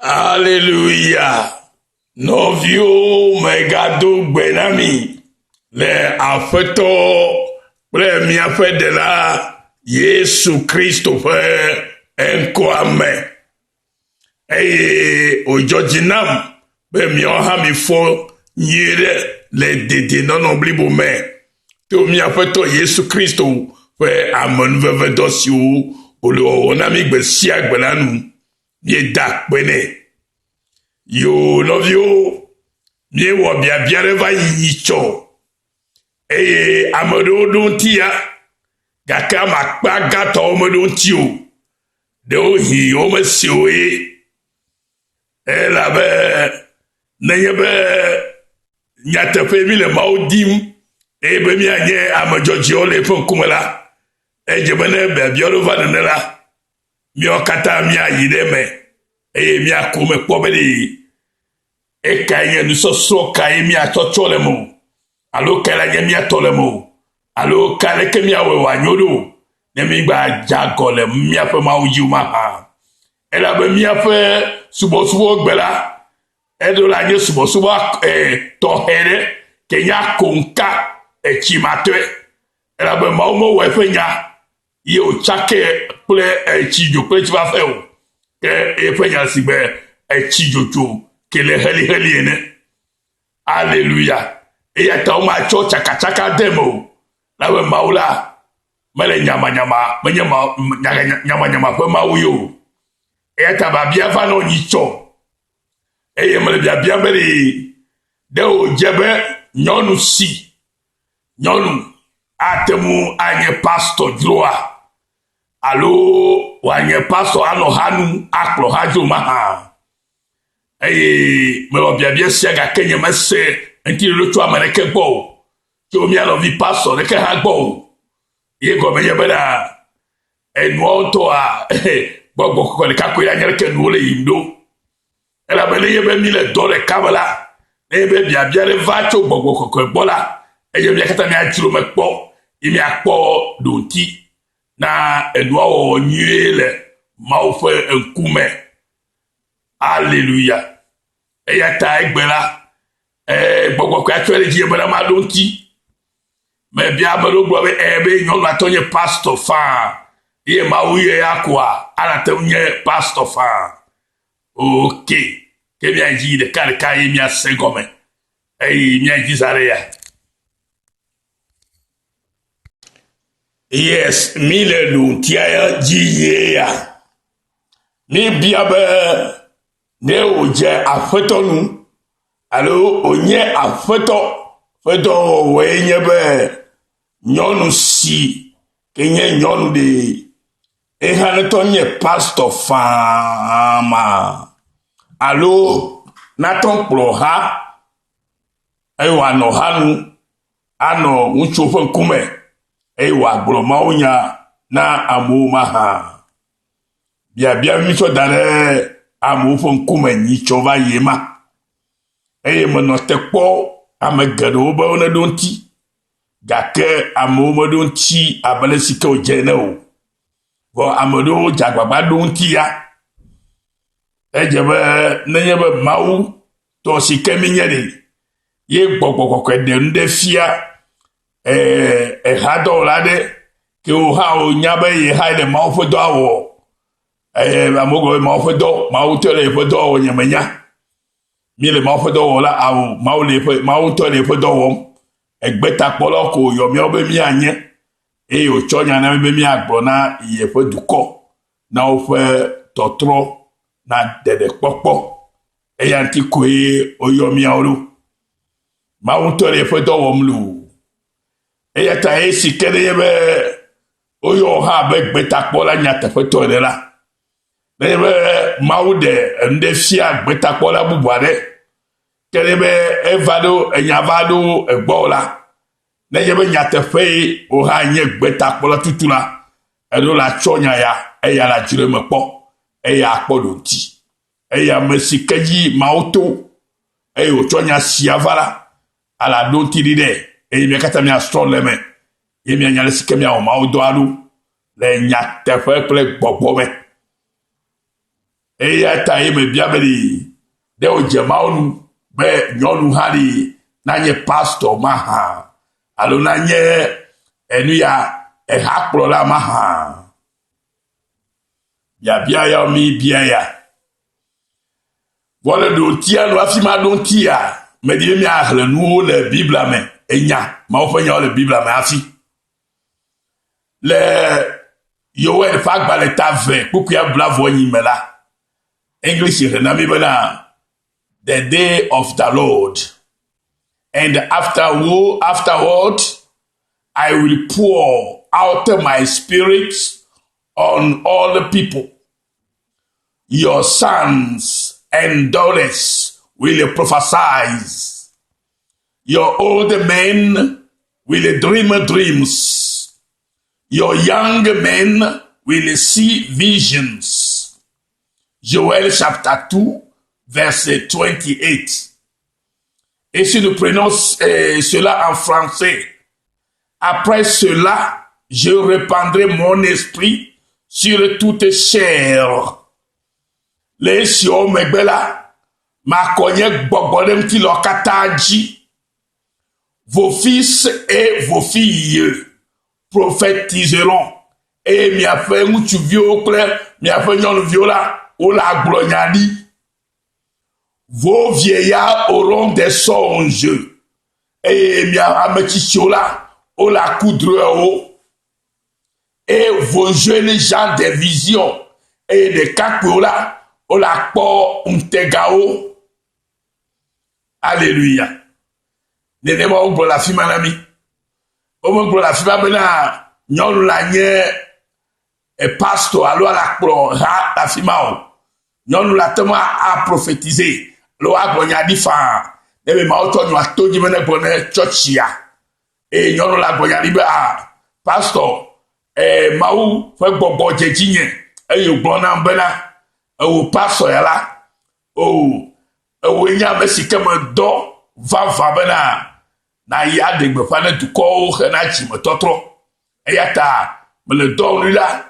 Alléluia. Novio megado gbenami. Le afeto ple miaƒe de la Yesu Kristo ƒe ŋkɔame. Eye wòdzɔdzi nam be miawo hã mifɔ nyui ɖe le dedienɔnɔ blibo me to miaƒe tɔ Yesu Kristo ƒe amenuvevedɔ siwo wòle wɔwɔ na mi gbe sia gbe la nu. Mieda akpe nɛ. Yo nɔviwo, miewɔ biabia ɖe va yi nyitsɔ. Eye ame ɖewo ɖo ŋuti ya, gake ame akpa gãtɔwo meɖo ŋuti o. Ɖewo hi womesi o ye. Elabe nenye be nyateƒe mi le Mawu dim, eye be mianye ame dzɔdzɔewo le eƒe ŋkume la, edze be ne biabia ɖo va nene la, miawo katã miayi ɖe me, eye miako me kpɔ be ɖe ekae nye nusɔsrɔ̃ kae miatsɔtsɔ le mo, alo kae la nye miatɔ le mo, alo kae leke miawɔe wòanyo ɖo, ne mi gba dze agɔ le miaƒe Mawu dzi mahã. Elabe miaƒe subɔsubɔ gbe la, eɖo la nye subɔsubɔ tɔxɛ ɖe, ke nya konka etsimatɔe. Elabe Mawu mewɔ eƒe nya, ye wòtsake kple etsidzo kple tsiƒaƒe o, ke eƒe nya si be etsidzotso ke le heliheli ene. Alléluia. Eya ta womatsɔ tsakatsaka de me o. Labe Mawu la mele nyamanyama, menye nyamanyama ƒe Mawu ye o. Eya ta babia va nɔ nyitsɔ. Eye mele biabia be ɖe wòdze be nyɔnu si, nyɔnu ate ŋu anye pastor dzroa, alo wòanye pastor anɔ hanu akplɔ hadzo mahã. Eye mewɔ biabia sia gake nye mese ŋutiɖoɖo tso ame ɖeke gbɔ o, tso mia nɔvi pastor ɖeke hã gbɔ o. Ye gɔme nye be enuawo ŋutɔa gbɔgbɔ kɔkɔ ɖeka koe anye ɖeke nuwo le yim ɖo. Elabe nenye be mi le dɔ ɖeka me la, nenye be biabia ɖe va tso gbɔgbɔ kɔkɔe gbɔ la, eye mia katã miadzro me kpɔ, ye miakpɔ ɖoti na enua wɔwɔ nyuie le Mawu ƒe ŋkume. Alléluia. Eya ta egbe la, gbɔgbɔ koe atsɔe ɖe dzi be na maɖo ŋuti. Me bia ame ɖewo gblɔ be nyɔnua tɔ nye pastor faa, ye Mawu ye ya koa, ana te nye pastor faa. Ok, ke miadzi ɖeka ɖeka ye miase gɔme, eye miadzi za ɖe ya. Yes, mi le ɖoŋtia dzi ye ya. Mi bia be ne wòdze aƒetɔ nu, alo wònye aƒetɔ ƒe dɔwɔwɔe nye be nyɔnu si ke nye nyɔnu ɖe ehã netɔ nye pastor faa ma, alo natɔ kplɔ ha, eye wòanɔ hanu, anɔ ŋutsuwo ƒe ŋkume, eye wòagblɔ mawunya na amewo mahã. Biabia mi tsɔ da ɖe amewo ƒe ŋkume nyitsɔ va yi ma. Eye menɔ te kpɔ ame geɖewo be woneɖo ŋuti, gake amewo meɖo ŋuti abe le si ke wòdze ene o. Vɔ ame ɖewo dze agbagba ɖo ŋuti ya. Edze be nenye be Mawu tɔ si ke mi nye ɖe, ye gbɔgbɔ kɔkɔe ɖe nu ɖe fia ehadɔwɔla ɖe, ke wo hã wonya be ye hã le Mawu ƒe dɔ awɔ. Amewo gblɔ be Mawu ƒe dɔ, Mawu tɔ le eƒe dɔ wɔwɔ nye menya. Mi le Mawu ƒe dɔ wɔwɔ la, awo Mawu tɔ le eƒe dɔ wɔm. Egbetakpɔlawo ko yɔ miawo be mianye, eye wòtsɔ nya na mi be miagblɔ na yeƒe dukɔ, na woƒe tɔtrɔ, na ɖeɖekpɔkpɔ. Eya ŋuti koe woyɔ miawo ɖo. Mawu tɔ le eƒe dɔ wɔm loo. Eya ta esi ke nenye be woyɔ hã be gbetakpɔla nyateƒetɔ ene la, nenye be Mawu ɖe enu ɖe fia gbetakpɔla bubu aɖe, ke nenye be eva ɖo enya va ɖo egbɔ la, nenye be nyateƒe wo hã nye gbetakpɔla tutu la, eɖo la tsɔ nya ya, eya la dzroe me kpɔ, eya akpɔ ɖoti. Eya ame si ke dzi Mawu to, eye wòtsɔ nya sia va la, ala ɖo ŋuti ɖi ɖe, eye mia katã miasrɔ̃ le me, ye mianya le si ke miawɔ Mawu dɔ aɖo le nyateƒe kple gbɔgbɔ me. eya ta ye me bia beli de o jema onu be nyonu hari na nye pastor maha alo na nye enu ya hakpro la maha bia ya mi bia ya voilà do tia no afima don tia me di mi ahle nu le bible amen enya ma o fanya le bible amen afi le Yoel fagba le tave kukuya blavo nyimela English renami bana the day of the Lord and afterward I will pour out my spirit on all the people. Your sons and daughters will prophesy. Your old men will dream dreams. Your young men will see visions. Joël chapitre 2, verset 28. Et si nous prenons cela en français, après cela, je répandrai mon esprit sur toute chair. Les sios megbela, ma konyek bobodem ki lokataji. Vos fils et vos filles prophétiseront. Et mi a fait un vieux clair, mi a fait un viola, ou la glognadi. Vos vieillards auront des songes. Et mi a ametishiola, ou la coudre. Et vos jeunes gens des visions. Et des kakola, ou la por untegao. Alléluia. Nene mo ngbo la fi manami. O mo ngbo la fi ba bena nyonu la nye e pastor alo la pro ha la fi ma o. Nyonu la temo a prophétiser. Lo a gbonya di fa. Nebe ma oto nyu atoji mene bone church ya. E nyonu la gbonya di ba pastor ma u fe gbogbo jejinye. E yo gbona mbena o pastor ya la. O nya me sikeme do va bena na ya de gbe fa na duko na chi me totro eyata me le do lui la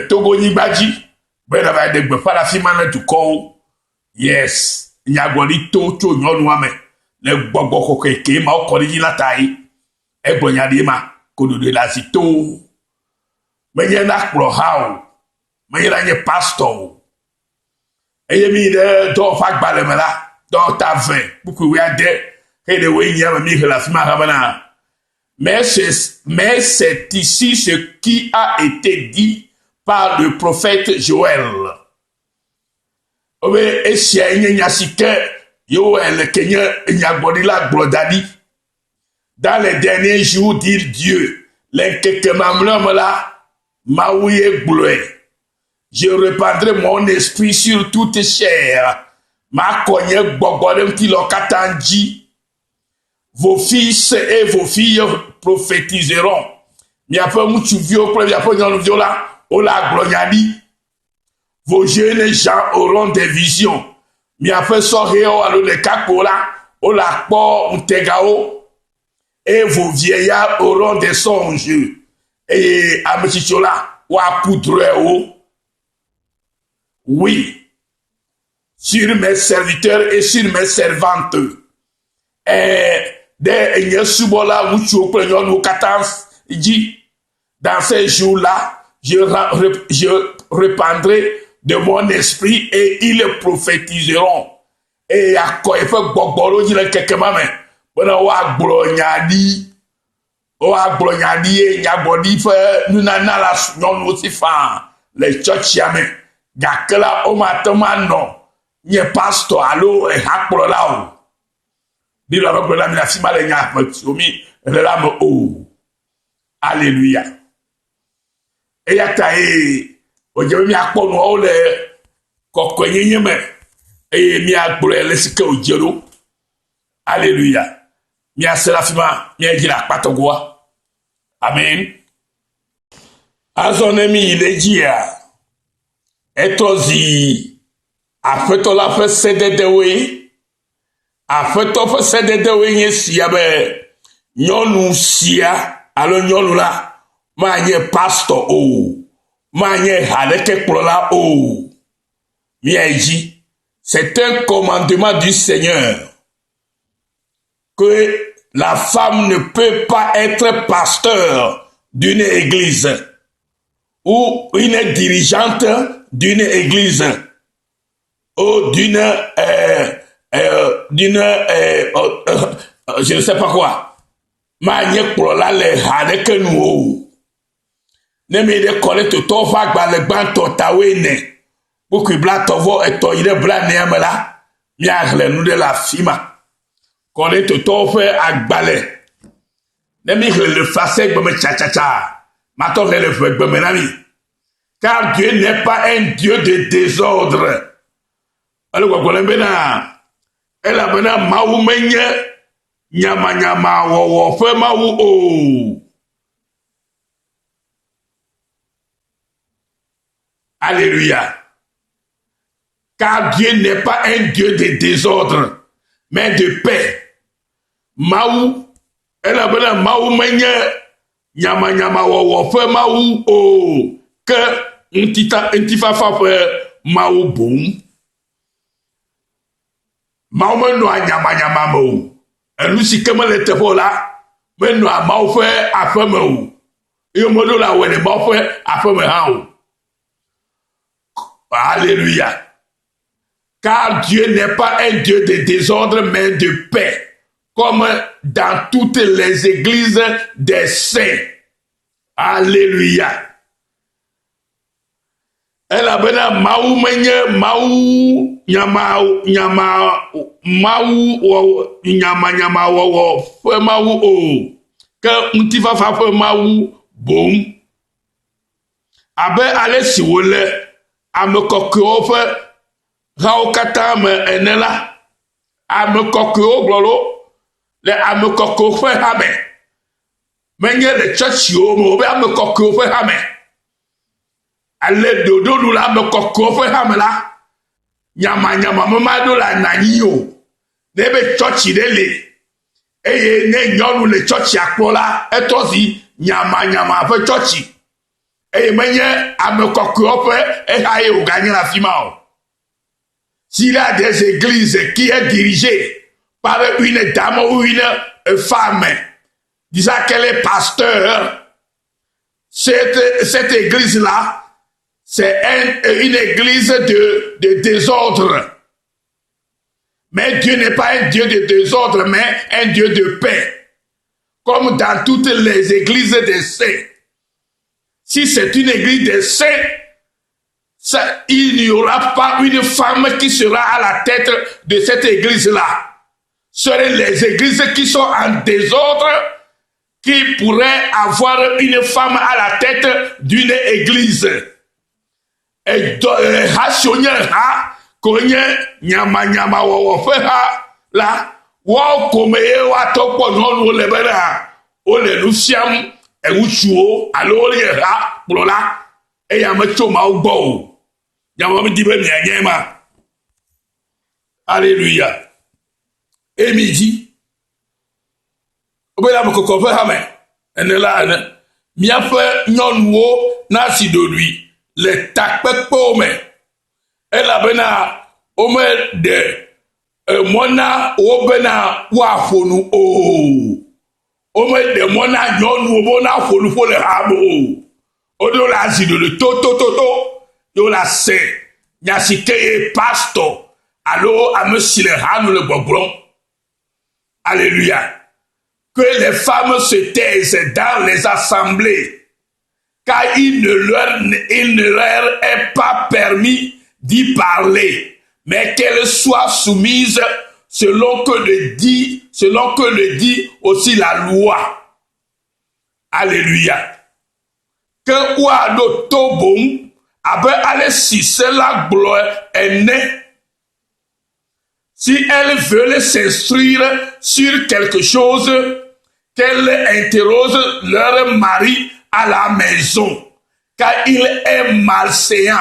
togo ni baji bena ba de gbe fa la fi ma na duko yes nya gbori to cho nyonu ame le gbogbo kokeke ma o ko ni la tai e gbonya di ma ko do de la si to me nye na kro how me nye la nye pastor eye mi de do fa gba le me la do ta 20 buku we ade. Mais c'est ici ce qui a été dit par le prophète Joël. Dans les derniers jours, dit Dieu, je répandrai mon esprit sur toute chair. Ma kogne gbogbo qui lo katanji. Vos fils et vos filles prophétiseront. Mi a fait mutu vieux, mi a fait non viola, o la glognadi. Vos jeunes gens auront des visions. Mi a fait soreo alo le kakola, o la po untegao. Et vos vieillards auront des songes. Et ametichola, ou a poudreo. Oui. Sur mes serviteurs et sur mes servantes. Dans ces jours-là, je répandrai de mon esprit et ils prophétiseront. Et à quoi il faut que je dise quelque chose, mais on va gloriadi, on va gloriadi et nyabodi fait nous n'ana la non aussi fan les church yame. Gakela o matoma non, nye pastor allo et hakpro là. Bible avec la mina fi male nya omi le la mo o alléluia e ya ta o je mi akpo no o le kokonyenye me e mi agbro le sike o jero alléluia mi asela fi ma mi ejira patogoa amen azonemi ilejia etozi afetola fe sededewe afeto fe sededewe nye sia be nyonu sia alo nyonu la ma nye pastor o ma nye hadeke kplola o Miaji, c'est un commandement du Seigneur que la femme ne peut pas être pasteur d'une église ou une dirigeante d'une église ou d'une je ne sais pas quoi. Ma nye kplola le hane ke nu o. Ne me de kole to to fa gba le gban to tawe ne. Buku bla to vo e to ire bla ne amela. Mi agle nu de la fima. Kole to to fe agbale. Ne mi le face gbe me cha cha cha. Ma to le fe gbe me na mi. Car Dieu n'est pas un Dieu de désordre. Alors quoi kole bena. Ela bena mawu menye nyama nyama wo fe mawu o. Alléluia. Car Dieu n'est pas un Dieu de désordre, mais de paix. Mawu, elle a besoin mawu menye nyama nyama wo fe mawu o. Que ntifa fa fe mawu boum. Mawu me no nyama nyama mo. Elu si ke me le teƒe la, me no mawu fe aƒe me o. Yo me do la wele mawu fe aƒe me ha o. Alléluia. Car Dieu n'est pas un Dieu de désordre, mais de paix, comme dans toutes les églises des saints. Alléluia. Elle a besoin maou menye maou nyama maou nyama wo fe maou o que ntifa fa fe maou boum abe ale si wole ame kokko fe rawo kata me enela ame kokko glolo le ame kokko fe habe menye le church o mo be ame kokko fe habe ale dodo lu la ame kokko fe habe la nyama mama do la nani o ne be church de le eye ne nyonu le church akpola etozi nyama fe church eye menye ame kokko fe e haye o gagner la fima o. S'il y a des églises qui est dirigée par une dame ou une femme disant qu'elle est pasteur, cette église-là, c'est une église de désordre. Mais Dieu n'est pas un Dieu de désordre, mais un Dieu de paix. Comme dans toutes les églises des saints. Si c'est une église des saints, il n'y aura pas une femme qui sera à la tête de cette église-là. Ce sont les églises qui sont en désordre qui pourraient avoir une femme à la tête d'une église. Et nyama wo fe ha la wo komeye wa topo no le bena o le lusiam e wuchuo alo le ha plola e ya me choma ugbo. Alléluia. Et midi, obela moko fe hame enela ane mia fe nyonwo na si do lui le takpepo me ela bena o me de mona o bena wa fonu o me de mona nyonwo bona fonu fo le habo o do la si do le to yo la se nyasike pastor allo amesi le hanu le boblon. Alléluia. Que les femmes se taisent dans les assemblées car il ne leur est pas permis d'y parler, mais qu'elles soient soumises selon que le dit aussi la loi. Alléluia. Que ou do tobom abe ale si cela gloire est née. Si elles veulent s'instruire sur quelque chose, qu'elles interrogent leur mari à la maison, car il est malséant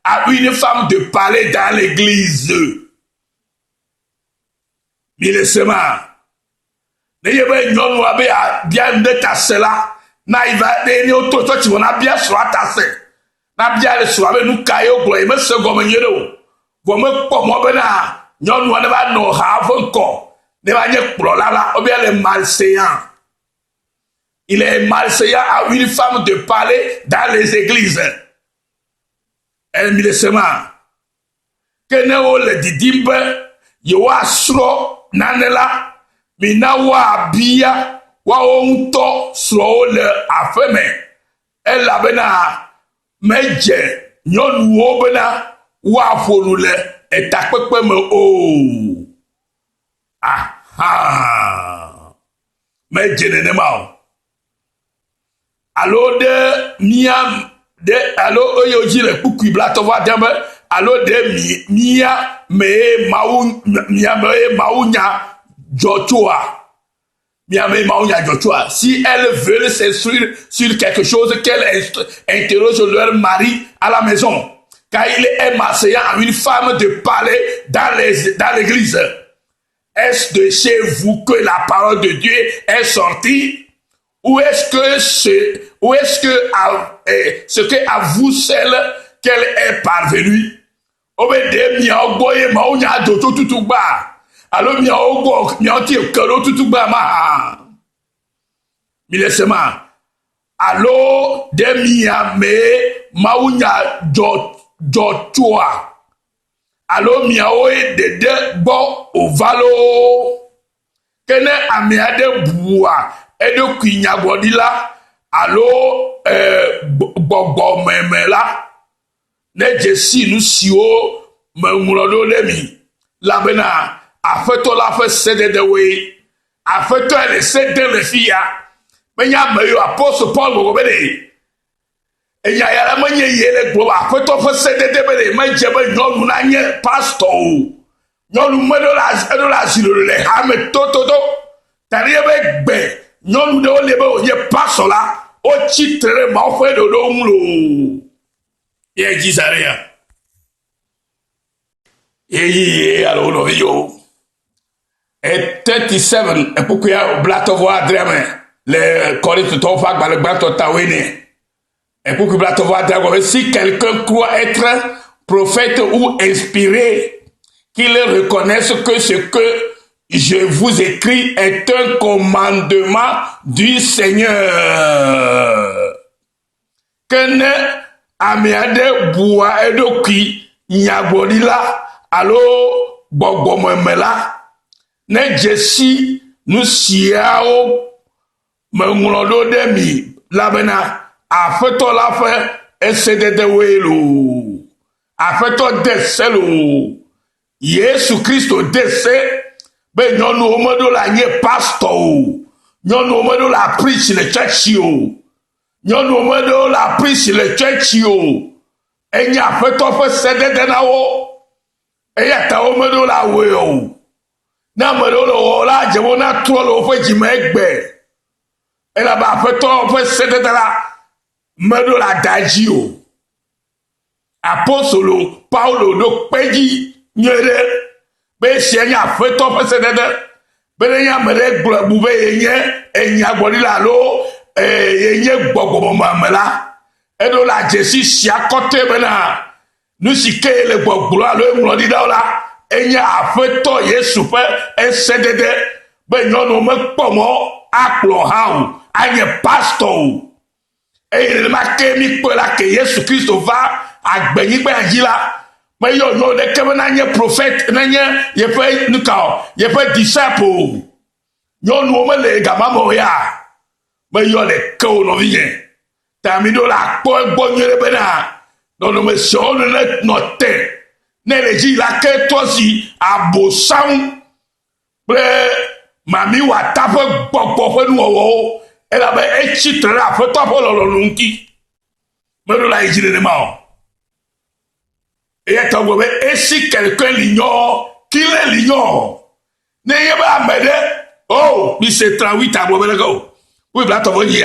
à une femme de parler dans l'église. Milesema, n'ayez non abe bien de tasela, na iva de ototo ti wona bien so atase. Na bia le so abe nu kayo glo e me se gomenyero Vous me pommez bena, nyon ne va no have encore, ne va nie prolala, ou bien les malséants. Il est malséant à une femme de parler dans les églises. Elle me laisse ma. Que ne o le didimbe, yo asro nanela, mina wa bia, wa onto sro le afeme. Elle a bena, meje, nyon wo bena, wa folule, et takpe me o. Aha. Meje ne mao. Allo de miam de allo oyoji le kuku blatova dembe allo de mia me maunya jotua mia me maunya jotua si elles veulent s'instruire sur quelque chose qu'elles interrogent leur mari à la maison car il est marseillant à une femme de parler dans l'église. Est-ce de chez vous que la parole de Dieu est sortie? Ou est-ce que ce que à vous seul qu'elle est parvenue? Obédé mia ogoye ma onya doto tutuba. Alors mia ogo mia ti kero tutuba ma. Milesema. Alors de mia me ma onya jotua. Alors mia oe de bo ovalo. Kene amia de bois. Et de Kwinyagwadila, allo Bobo Memela, ne Jessi nous sio, me moulodo demi, la bena, a fait la fait céder de way, a fait le céder le fia, mais y'a me apôtre Paul Bobede, et y'a la manière yele globe, a fait céder de bede, mais j'ai non nous n'ayez pastor, non nous me de la zile, les hames toto, t'as rien avec ben. Non, nous ne sommes pas cela. Au titre de ma foi de l'homme. Et qui ça rien. Et alors, nous yo. Et 37, et pourquoi il y a Blatovoa Drame, les collègues de ton fac, le Blato Tawene. Et pourquoi Blatovoa Drame, si quelqu'un croit être prophète ou inspiré, qu'il reconnaisse que ce que je vous écris est un commandement du Seigneur. Que ne amiade bois et de qui nyabodila allo bogomemela ne Jessi nous siao mengulodo demi labena afeto la fe esede de welo afeto deselo Yesu Christo dese. Ben non nous modo la nye pastor non nous modo la preach le church yo non nous modo la preach le church yo enya feto fe sede de na wo eya ta o modo la we o na modo lo la je wona tro lo fe ji megbe e la ba feto fe sede de la modo la daji o apostolo Paulo do peji nyere be sienya feto fe sedede be nya mere gbu be yenye enya gbodila lo yenye gbogbo mamela edo la Jessi sia kote be na nu sike le gbogbo lo enro di da la enya afeto Yesu fe esedede be nyono me pomo aklo ha anye pastor e le makemi pe la ke Yesu Christo va agbeyin pe ajila. Mais yo no de que nanye prophète nanye ye fait nuka ye fait disciple yo no me le gamamo ya mais yo le ko no vient tamido la po gbonyere bena no no me so no note ne le ji la ke tosi abosan ple mami wa tape gbogbo fe nu owo e la be e chitre fe topo lo lunki me do la ejire ne ma. Et si quelqu'un l'ignore, qu'il l'ignore. N'ayez pas à m'aider. Oh, mais c'est 38 à moi, oui, là, t'as vu,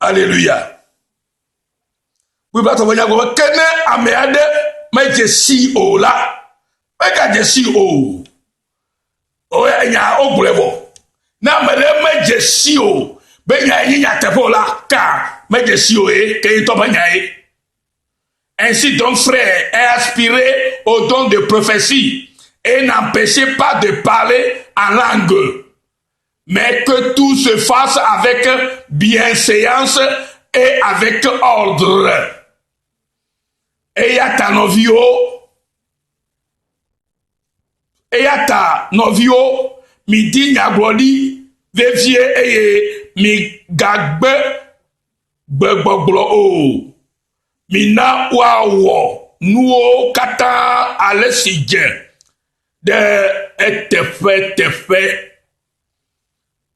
alléluia. Oui, là, t'as vu, qu'est-ce à m'aider, mais je suis au là. Mais quand je suis au. Oh, il y a un gros. Na mais je suis au. Ben, il y a un là, car, mais je suis au, et qu'il t'en va. Ainsi donc, frère, est aspiré au don de prophétie et n'empêchez pas de parler en langue, mais que tout se fasse avec bienséance et avec ordre. Eyata novio, mi di nyagloli, vevie eye mi gagbe gbegboglo o. Mi na wawo nuo kata alesije de etefe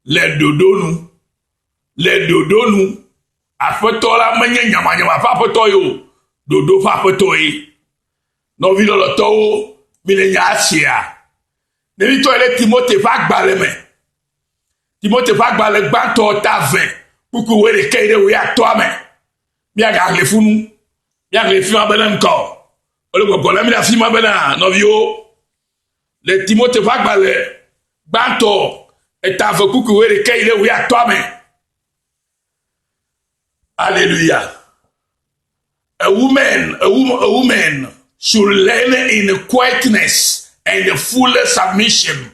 le dodonu afeto la menye nyama fa afeto yo dodo fa afeto yi no vi lo to o mi le nya asia ne vi to ele Timote fa gbale me Timote fa gbale gbanto ta 20 puku we le keire we ato ame mi aga le funu ya le fi ma bena nko ole gogo la mi la fi ma bena no vi o le Timote fa gbale gbanto eta fa puku we le keire we ato ame. Hallelujah. A woman should learn in quietness and full submission.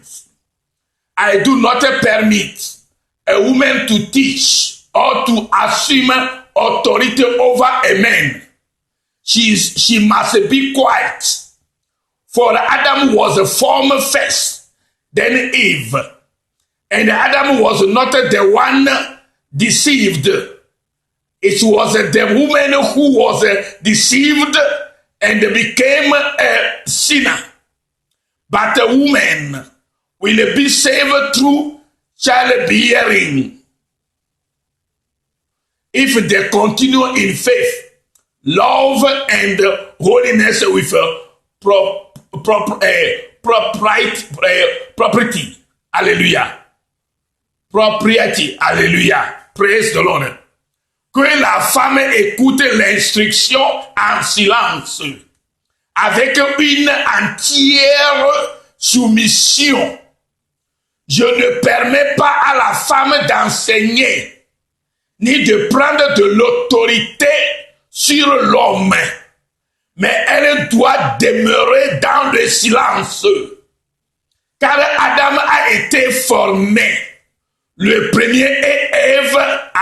I do not permit a woman to teach or to assume authority over a man. She must be quiet. For Adam was formed first, then Eve. And Adam was not the one deceived. It was the woman who was deceived and became a sinner. But a woman will be saved through childbearing if they continue in faith, love, and holiness with property. Hallelujah. Propriety. Hallelujah. Praise the Lord. Que la femme écoute l'instruction en silence, avec une entière soumission. Je ne permets pas à la femme d'enseigner, ni de prendre de l'autorité sur l'homme, mais elle doit demeurer dans le silence. Car Adam a été formé, le premier et Ève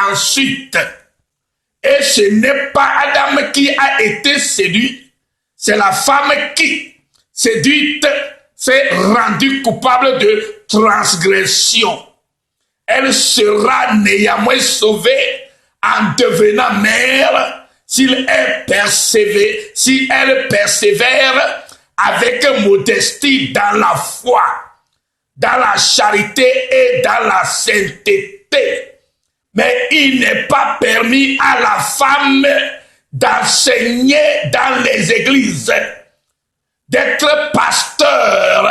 ensuite. Et ce n'est pas Adam qui a été séduit, c'est la femme qui, séduite, s'est rendue coupable de transgression. Elle sera néanmoins sauvée en devenant mère si elle persévère avec modestie dans la foi, dans la charité et dans la sainteté. Mais il n'est pas permis à la femme d'enseigner dans les églises, d'être pasteur,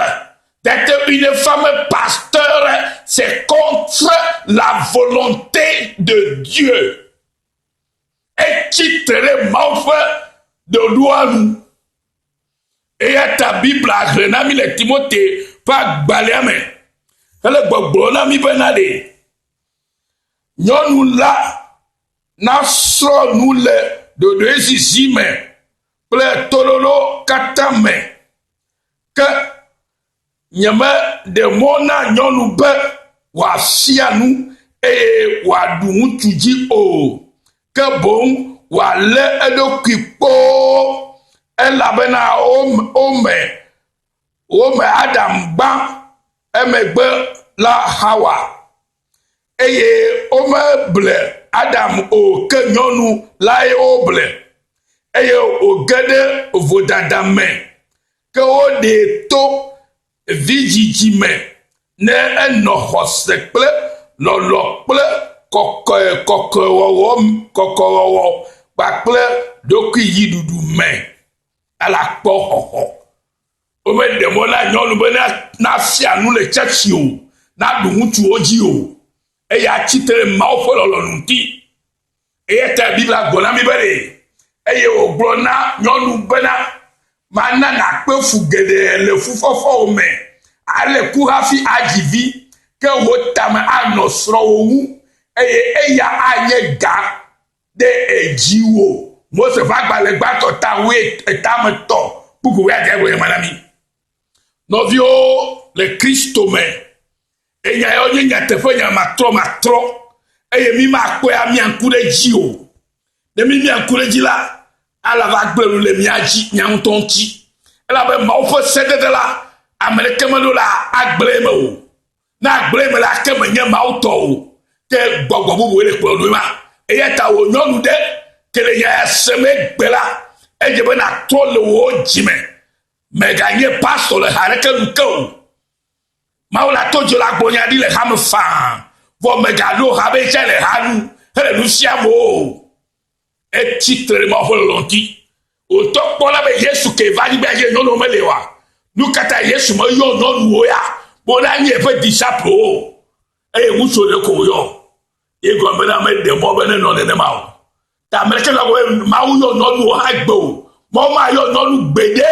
d'être une femme pasteur, c'est contre la volonté de Dieu. Et qui te m'offre de loi nous. Et à ta Bible, à le Timothée, pas baléame. Elle est mi benade. Nyɔnu la na srɔ̃ nu le ɖoɖo ezizi me kple tololo katã me ke nyeme ɖe mɔ na nyɔnu be wòafia nu eye wòaɖu ŋutsu dzi o ke boŋ wòalé eɖokui kpoo elabena wome Adam gbã emegbe la Hawa. Eye ome ble Adam o ke nyɔnu lae o ble eye o ge ɖe vodada me ke woɖe to vidzidzi me ne enɔ xɔse kple lɔlɔ kple kɔkɔwɔwɔ kpakple ɖokui yiɖuɖu me elakpɔ xɔxɔ. Wome ɖe mɔ na nyɔnu be nafia nu le tsatsi o naɖu ŋutsuwo dzi o. Eya tsitre mawo ƒe lɔlɔ̃nu ŋuti eye ta Biblia gblɔ na mi be ɖe eye wògblɔ na nyɔnu bena mana nakpe fu geɖe le fufɔfɔwo me ale ku hafi adzi vi ke wo tame anɔ srɔ̃wo ŋu eye eya anye ga ɖe edziwo Mose va gbalẽ gbãtɔ ta woe etametɔ buku woe ade wo manami. Nɔviwo le Kristo me. Enya yo nye nyateƒe nya matrɔ. Eye mi makpɔe mianku ɖe dzi o. Ne mi mianku ɖe dzi la, ala va gblẽ nu le mia dzi, mia ŋutɔ ŋuti. Elabe Mawu ƒe sedede la, ame ɖeke meɖo la agblẽ me o. Na agblẽ me la ke menye Mawu tɔ o. Ke gbɔgbɔ bubu le kplɔ nu ma. Eya ta wo nyɔnu ɖe ke le ya seme gbe la, edze be na trɔ le wo dzime. Meganye pastor le ha ɖeke nu ke o. Mawu la to dzo la gbonya ɖi le hame faa. Vɔ megaɖo ha be tse le ha nu hele nu siam o. Etitre ma ƒe lɔnti. Wòtɔ kpɔ la be Yesu ke va ɖi be ye nyɔnu mele wa. Nu katã Yesu me yɔ nyɔnuwo ya. Bo na nye eƒe disciple o. Eye ŋutsu ɖe ko yɔ. Ye gɔme na me de mɔ be ne nɔ nenema o. Ta ame ɖeke la be Mawu yɔ nyɔnuwo hã gbe o. Mawu ma yɔ nyɔnu gbeɖe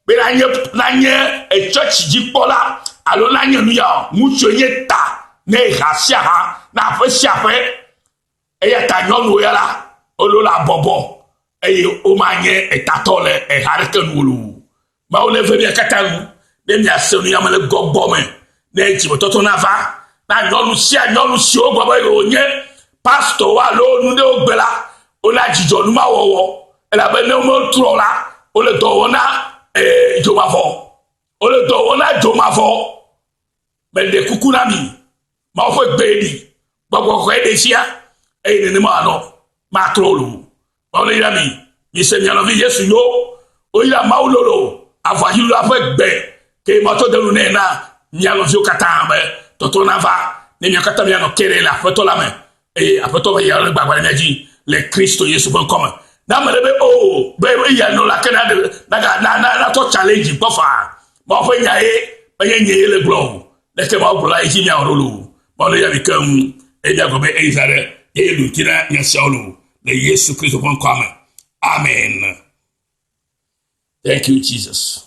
be na nye etsɔtsi dzikpɔla alo na nye nu ya ŋutsu nye ta ne ha sia ha na aƒe sia aƒe. Eya ta nyɔnuwo ya la wolo la bɔbɔ eye woma nye etatɔ le eha ɖeke nu lo. Mawu le ve mia katã nu ne miase nu ya me le gbɔgbɔ me ne dzimetɔtɔ na va na nyɔnu sia nyɔnu siwo gbɔ be wonye pastor wa alo nu ɖewo gbe la wona dzidzɔ nu ma wɔwɔ elabe ne wometrɔ la wole dɔ wɔm na dzomavɔ. Wole dɔ wɔm na dzomavɔ. Mele kuku na mi. Mawu ƒe gbe ɖi. Gbɔgbɔ ɖe sia eye nenema anɔ matrɔ lo. Mawu le yra mi. Mise mia nɔvi Yesu yo. Oyra Mawu lolo. Avɔhilu la ƒe gbe ke mɔtɔ de nu nɛ na mia nɔviwo katã be tɔtɔ na va ne mia katã mianɔ kere le aƒetɔ la me. Eye aƒetɔ be ya le gbagba ɖe mia dzi le Kristo Yesu ƒe ŋkɔme. Na me ɖe be o be ya nɔ la ke na tɔ challenge gbɔ fa. Mawu ƒe nya ye menye nye ye le gblɔ o. Leke Mawu gblɔ la edzi mia wɔ lo. Mawu le ya mi keŋ eye mia gblɔ be eyi za ɖe ye ɖo ti na nya siawo lo le Yesu Kristo ƒe ŋkɔme. Amen. Thank you, Jesus.